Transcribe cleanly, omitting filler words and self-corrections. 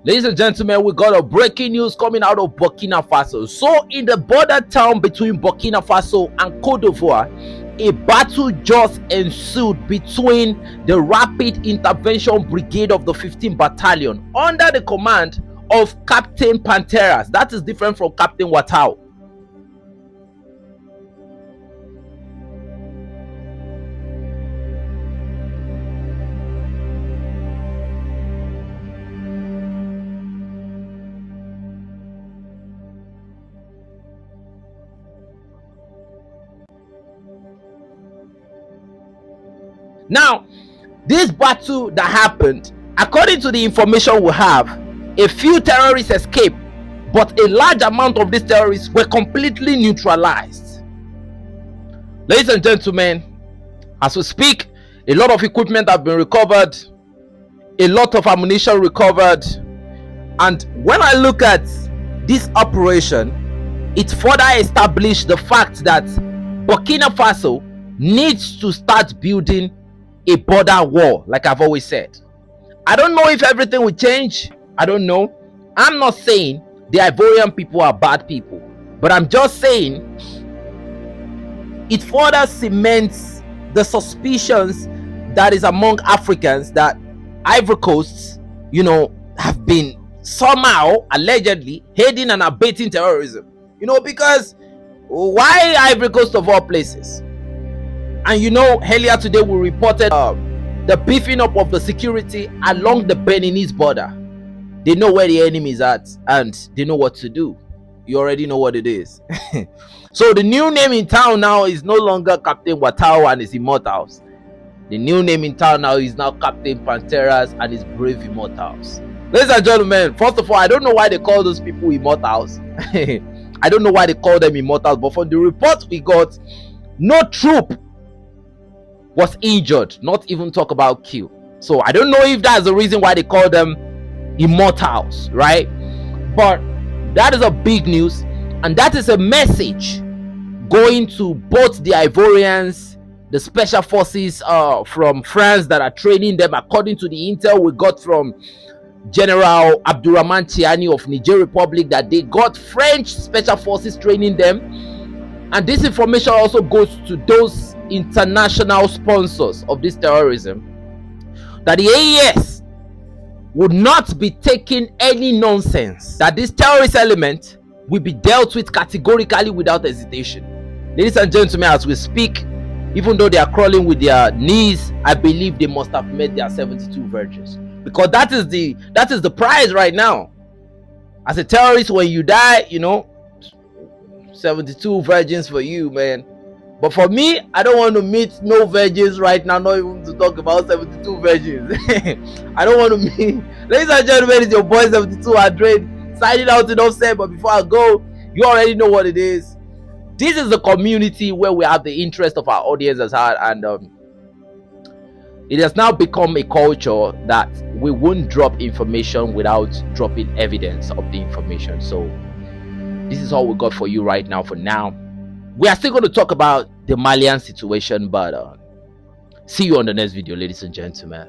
Ladies and gentlemen, we got a breaking news coming out of Burkina Faso. So, in the border town between Burkina Faso and Cote d'Ivoire, a battle just ensued between the Rapid Intervention Brigade of the 15th Battalion under the command of Captain Pantera. That is different from Captain Watao. Now, this battle that happened, according to the information we have, a few terrorists escaped, but a large amount of these terrorists were completely neutralized. Ladies and gentlemen, as we speak, a lot of equipment have been recovered, a lot of ammunition recovered, and when I look at this operation, it further established the fact that Burkina Faso needs to start building a border wall, like I've always said. I don't know if everything will change. I don't know. I'm not saying the Ivorian people are bad people, but I'm just saying it further cements the suspicions that is among Africans that Ivory Coast, have been somehow allegedly aiding and abating terrorism. Because why Ivory Coast of all places? And earlier today we reported the beefing up of the security along the Beninese border. They know where the enemy is at and they know what to do. You already know what it is. So the new name in town now is no longer Captain Watao and his Immortals. The new name in town now is now Captain Panteras and his Brave Immortals. Ladies and gentlemen, first of all, I don't know why they call those people Immortals. I don't know why they call them Immortals, but from the report we got, no troop was injured, not even talk about kill. So I don't know if that's the reason why they call them Immortals, right? But that is a big news, and that is a message going to both the Ivorians, the special forces from France that are training them, according to the intel we got from General Abdurrahman Tiani of Niger Republic, that they got French special forces training them. And this information also goes to those international sponsors of this terrorism, that the AES would not be taking any nonsense, that this terrorist element will be dealt with categorically without hesitation. Ladies and gentlemen, as we speak, even though they are crawling with their knees, I believe they must have met their 72 virgins, because that is the prize right now. As a terrorist, when you die, 72 virgins for you, man. But for me, I don't want to meet no virgins right now, not even to talk about 72 virgins. I don't want to meet. Ladies and gentlemen, it's your boy 72 Adred signing out enough said. But before I go, you already know what it is. This is the community where we have the interest of our audience at heart, and it has now become a culture that we won't drop information without dropping evidence of the information. So this is all we got for you right now. For now, we are still going to talk about the Malian situation, but see you on the next video, ladies and gentlemen.